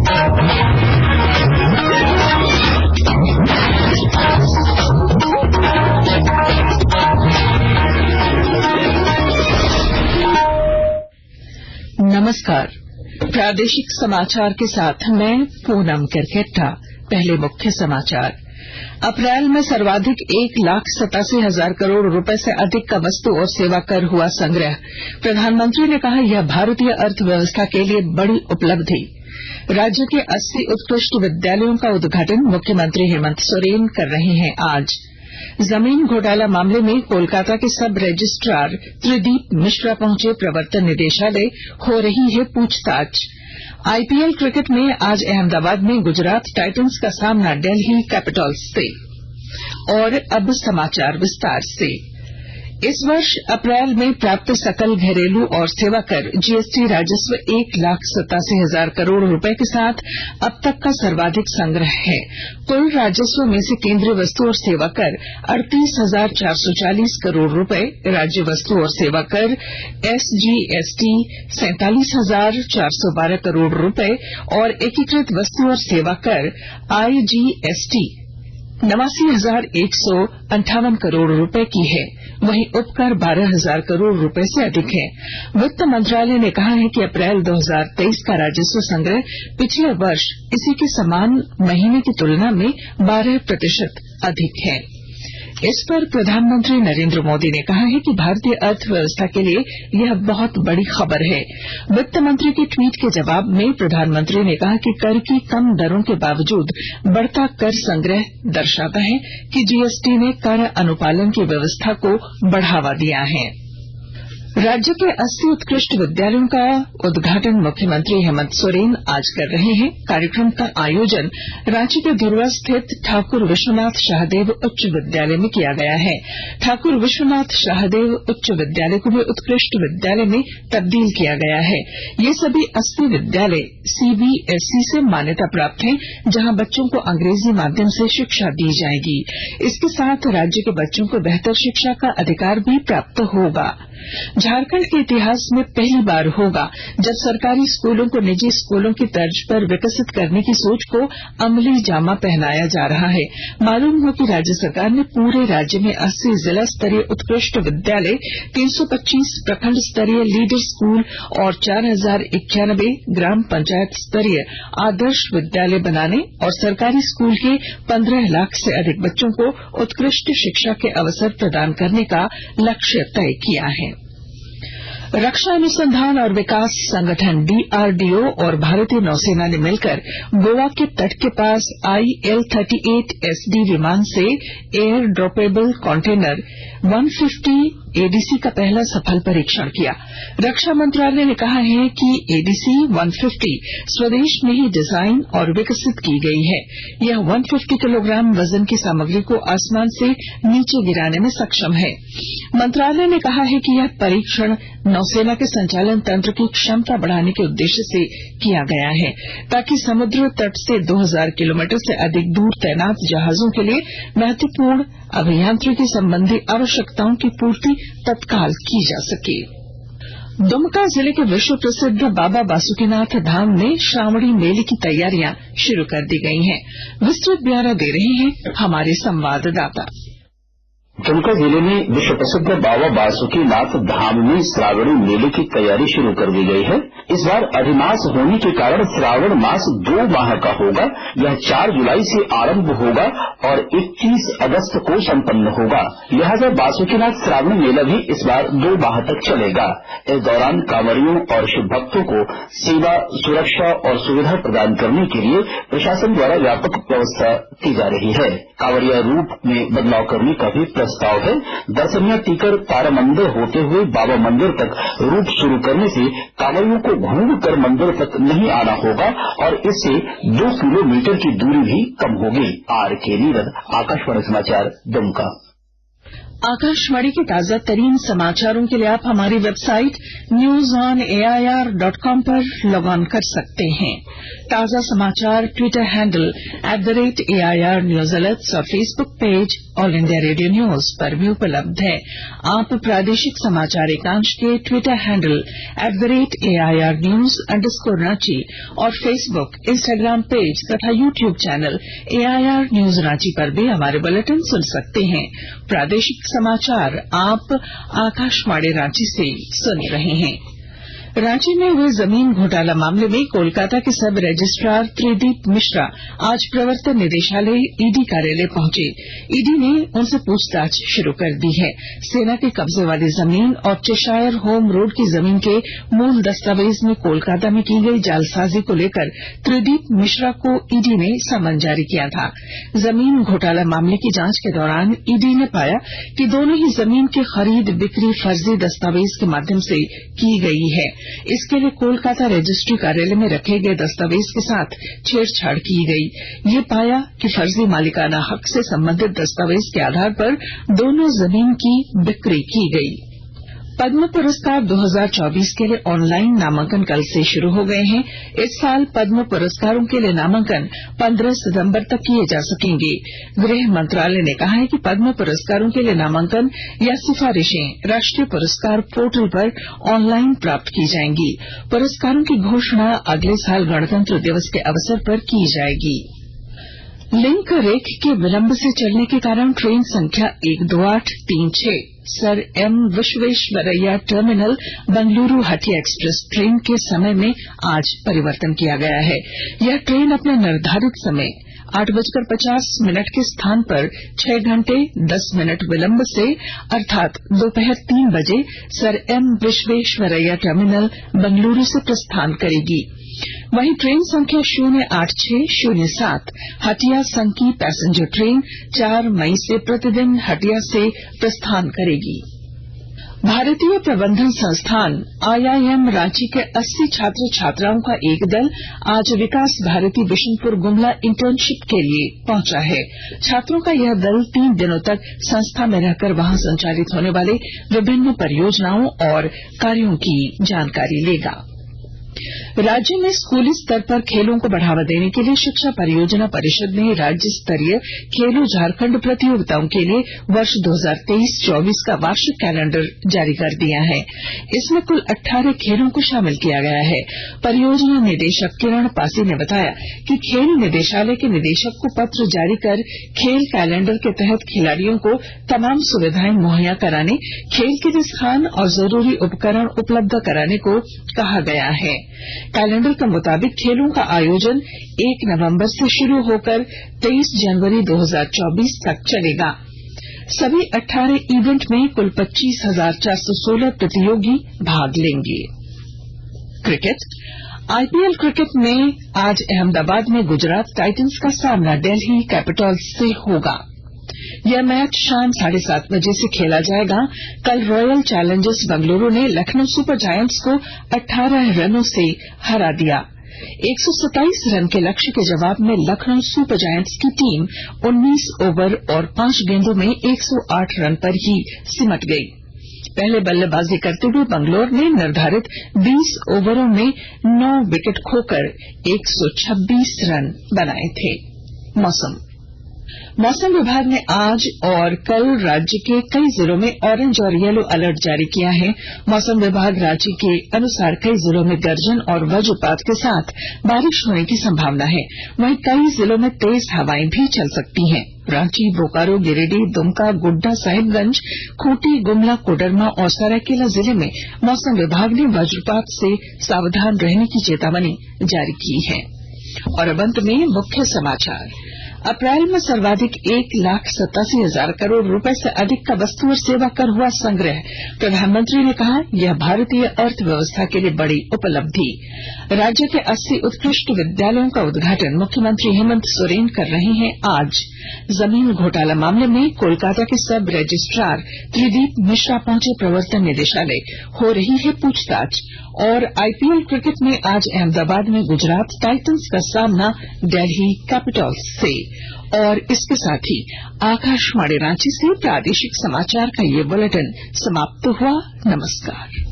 नमस्कार, प्रादेशिक समाचार के साथ मैं पूनम करकेट्टा। पहले मुख्य समाचार। अप्रैल में सर्वाधिक 1,87,000 करोड़ रुपए से अधिक का वस्तु और सेवा कर हुआ संग्रह। प्रधानमंत्री ने कहा, यह भारतीय अर्थव्यवस्था के लिए बड़ी उपलब्धि। राज्य के 80 उत्कृष्ट विद्यालयों का उद्घाटन मुख्यमंत्री हेमंत सोरेन कर रहे हैं आज। जमीन घोटाला मामले में कोलकाता के सब रजिस्ट्रार त्रिदीप मिश्रा पहुंचे प्रवर्तन निदेशालय, हो रही है पूछताछ। आईपीएल क्रिकेट में आज अहमदाबाद में गुजरात टाइटंस का सामना दिल्ली कैपिटल्स से। और अब समाचार विस्तार से। इस वर्ष अप्रैल में प्राप्त सकल घरेलू और सेवा कर जीएसटी राजस्व 1,87,000 करोड़ रुपए के साथ अब तक का सर्वाधिक संग्रह है। कुल राजस्व में से केंद्रीय वस्तु और सेवा कर 38,440 करोड़ रुपए, राज्य वस्तु और सेवा कर एसजीएसटी 47,412 करोड़ रुपए और एकीकृत वस्तु और सेवा कर आईजीएसटी 89,158 करोड़ रुपए की है। वहीं उपकर 12,000 करोड़ रुपए से अधिक है। वित्त मंत्रालय ने कहा है कि अप्रैल 2023 का राजस्व संग्रह पिछले वर्ष इसी के समान महीने की तुलना में 12% अधिक है। इस पर प्रधानमंत्री नरेंद्र मोदी ने कहा है कि भारतीय अर्थव्यवस्था के लिए यह बहुत बड़ी खबर है। वित्त मंत्री के ट्वीट के जवाब में प्रधानमंत्री ने कहा कि कर की कम दरों के बावजूद बढ़ता कर संग्रह दर्शाता है कि जीएसटी ने कर अनुपालन की व्यवस्था को बढ़ावा दिया है। राज्य के 80 उत्कृष्ट विद्यालयों का उद्घाटन मुख्यमंत्री हेमंत सोरेन आज कर रहे हैं। कार्यक्रम का आयोजन रांची के धुर्वा स्थित ठाकुर विश्वनाथ शाहदेव उच्च विद्यालय में किया गया है। ठाकुर विश्वनाथ शाहदेव उच्च विद्यालय को भी उत्कृष्ट विद्यालय में तब्दील किया गया है। ये सभी 80 विद्यालय सीबीएसई से मान्यता प्राप्त हैं, जहां बच्चों को अंग्रेजी माध्यम से शिक्षा दी जाएगी। इसके साथ राज्य के बच्चों को बेहतर शिक्षा का अधिकार भी प्राप्त होगा। झारखंड के इतिहास में पहली बार होगा जब सरकारी स्कूलों को निजी स्कूलों की तर्ज पर विकसित करने की सोच को अमली जामा पहनाया जा रहा है। मालूम हो कि राज्य सरकार ने पूरे राज्य में 80 जिला स्तरीय उत्कृष्ट विद्यालय, 325 प्रखंड स्तरीय लीडर स्कूल और 4,091 ग्राम पंचायत स्तरीय आदर्श विद्यालय बनाने और सरकारी स्कूल के 15 लाख से अधिक बच्चों को उत्कृष्ट शिक्षा के अवसर प्रदान करने का लक्ष्य तय किया है। रक्षा अनुसंधान और विकास संगठन डीआरडीओ और भारतीय नौसेना ने मिलकर गोवा के तट के पास IL-38SD विमान से एयर ड्रॉपेबल कंटेनर 150 एडीसी का पहला सफल परीक्षण किया। रक्षा मंत्रालय ने कहा है कि एडीसी 150 स्वदेश में ही डिजाइन और विकसित की गई है। यह 150 किलोग्राम वजन की सामग्री को आसमान से नीचे गिराने में सक्षम है। मंत्रालय ने कहा है कि यह परीक्षण नौसेना के संचालन तंत्र की क्षमता बढ़ाने के उद्देश्य से किया गया है, ताकि समुद्र तट से 2000 किलोमीटर से अधिक दूर तैनात जहाजों के लिए महत्वपूर्ण अभियांत्रिकी संबंधी आवश्यकताओं की पूर्ति तत्काल की जा सके। दुमका जिले के विश्व प्रसिद्ध बाबा बासुकीनाथ धाम में श्रावणी मेले की तैयारियां शुरू कर दी गई हैं। विस्तृत ब्यौरा दे रहे हैं हमारे संवाददाता। दुमका जिले में विश्व प्रसिद्ध बाबा बासुकीनाथ धाम में श्रावणी मेले की तैयारी शुरू कर दी गई है। इस बार अधिमास होने के कारण श्रावण मास 2 माह का होगा। यह 4 जुलाई से आरंभ होगा और 21 अगस्त को संपन्न होगा। लिहाजा बासुकीनाथ श्रावणी मेला भी इस बार 2 माह तक चलेगा। इस दौरान कांवरियों और शिव भक्तों को सेवा, सुरक्षा और सुविधा प्रदान करने के लिए प्रशासन द्वारा व्यापक व्यवस्था की जा रही है। कांवरिया रूप में बदलाव करने का भी प्रस्ताव है। दर्शनिया टीकर तारामंदिर होते हुए बाबा मंदिर तक रूट शुरू करने से कांवरियों को घूम कर मंदिर तक नहीं आना होगा और इससे 2 किलोमीटर की दूरी भी कम होगी। आर के नीरद, आकाशवाणी समाचार, दुमका। आकाशवाणी के ताजा तरीन समाचारों के लिए आप हमारी वेबसाइट newsonair.com पर लॉग ऑन कर सकते हैं। ताजा समाचार Twitter handle @AIR news alerts और Facebook page All India Radio news पर भी उपलब्ध है। आप प्रादेशिक समाचार एकांश के ट्विटर हैंडल @AIR news_रांची और फेसबुक, इंस्टाग्राम पेज तथा YouTube channel AIR news Ranchi पर भी हमारे बुलेटिन सुन सकते हैं। प्रादेशिक समाचार आप आकाशवाणी रांची से सुन रहे हैं। रांची में हुए जमीन घोटाला मामले में कोलकाता के सब रजिस्ट्रार त्रिदीप मिश्रा आज प्रवर्तन निदेशालय ईडी कार्यालय पहुंचे। ईडी ने उनसे पूछताछ शुरू कर दी है। सेना के कब्जे वाली जमीन और चेशायर होम रोड की जमीन के मूल दस्तावेज में कोलकाता में की गई जालसाजी को लेकर त्रिदीप मिश्रा को ईडी ने समन जारी किया था। जमीन घोटाला मामले की जांच के दौरान ईडी ने पाया कि दोनों ही जमीन की खरीद बिक्री फर्जी दस्तावेज के माध्यम से की गई है। इसके लिए कोलकाता रजिस्ट्री कार्यालय में रखे गए दस्तावेज के साथ छेड़छाड़ की गई। ये पाया कि फर्जी मालिकाना हक से संबंधित दस्तावेज के आधार पर दोनों जमीन की बिक्री की गई। पद्म पुरस्कार 2024 के लिए ऑनलाइन नामांकन कल से शुरू हो गए हैं। इस साल पद्म पुरस्कारों के लिए नामांकन 15 सितंबर तक किए जा सकेंगे। गृह मंत्रालय ने कहा है कि पद्म पुरस्कारों के लिए नामांकन या सिफारिशें राष्ट्रीय पुरस्कार पोर्टल पर ऑनलाइन प्राप्त की जाएंगी। पुरस्कारों की घोषणा अगले साल गणतंत्र दिवस के अवसर पर की जाएगी। लिंक रेख के विलंब से चलने के कारण ट्रेन संख्या 12836 sir M Visvesvaraya terminal Bengaluru Hatia express train के समय में आज परिवर्तन किया गया है। यह ट्रेन अपने निर्धारित समय 8:50 के स्थान पर 6 घंटे 10 मिनट विलंब से अर्थात दोपहर 3 बजे sir M Visvesvaraya terminal Bengaluru से प्रस्थान करेगी। वहीं ट्रेन संख्या 08607 हटिया संकी पैसेंजर ट्रेन 4 मई से प्रतिदिन हटिया से प्रस्थान करेगी। भारतीय प्रबंधन संस्थान IIM रांची के 80 छात्र छात्राओं का एक दल आज विकास भारती बिशनपुर गुमला इंटर्नशिप के लिए पहुंचा है। छात्रों का यह दल 3 दिनों तक संस्था में रहकर वहां संचालित होने वाले विभिन्न परियोजनाओं और कार्यों की जानकारी लेगा। राज्य में स्कूली स्तर पर खेलों को बढ़ावा देने के लिए शिक्षा परियोजना परिषद ने राज्य स्तरीय खेलो झारखंड प्रतियोगिताओं के लिए वर्ष 2023-24 का वार्षिक कैलेंडर जारी कर दिया है। इसमें कुल 18 खेलों को शामिल किया गया है। परियोजना निदेशक किरण पासी ने बताया कि खेल निदेशालय के निदेशक को पत्र जारी कर खेल कैलेंडर के तहत खिलाड़ियों को तमाम सुविधाएं मुहैया कराने, खेल के लिए स्थान और जरूरी उपकरण उपलब्ध कराने को कहा गया है। कैलेंडर के मुताबिक खेलों का आयोजन 1 नवंबर से शुरू होकर 23 जनवरी 2024 तक चलेगा। सभी 18 इवेंट में कुल 25,416 प्रतियोगी भाग लेंगे। क्रिकेट IPL क्रिकेट में आज अहमदाबाद में गुजरात टाइटंस का सामना दिल्ली कैपिटल्स से होगा। यह मैच शाम 7:30 बजे से खेला जाएगा। कल रॉयल चैलेंजर्स बेंगलुरु ने लखनऊ सुपर जायंट्स को 18 रनों से हरा दिया। 127 रन के लक्ष्य के जवाब में लखनऊ सुपर जायंट्स की टीम 19 ओवर और 5 गेंदों में 108 रन पर ही सिमट गई। पहले बल्लेबाजी करते हुए बंगलौर ने निर्धारित 20 ओवरों में 9 विकेट खोकर 126 रन बनाए थे। मौसम विभाग ने आज और कल राज्य के कई जिलों में ऑरेंज और येलो अलर्ट जारी किया है। मौसम विभाग रांची के अनुसार कई जिलों में गर्जन और वज्रपात के साथ बारिश होने की संभावना है। वहीं कई जिलों में तेज हवाएं भी चल सकती हैं। रांची, बोकारो, गिरिडीह, दुमका, गोड्डा, साहिबगंज, खूंटी, गुमला, कोडरमा और सरायकेला जिले में मौसम विभाग ने वज्रपात से सावधान रहने की चेतावनी जारी की है। और अब अंत में मुख्य समाचार। अप्रैल में सर्वाधिक 1,87,000 करोड़ रुपए से अधिक का वस्तु और सेवा कर हुआ संग्रह। प्रधानमंत्री ने कहा, यह भारतीय अर्थव्यवस्था के लिए बड़ी उपलब्धि। राज्य के 80 उत्कृष्ट विद्यालयों का उद्घाटन मुख्यमंत्री हेमंत सोरेन कर रहे हैं आज। जमीन घोटाला मामले में कोलकाता के सब रजिस्ट्रार त्रिदीप मिश्रा पहुंचे प्रवर्तन निदेशालय, हो रही है पूछताछ। और IPL क्रिकेट में आज अहमदाबाद में गुजरात टाइटंस का सामना दिल्ली कैपिटल्स से। और इसके साथ ही आकाशवाणी रांची से प्रादेशिक समाचार का ये बुलेटिन समाप्त हुआ। नमस्कार।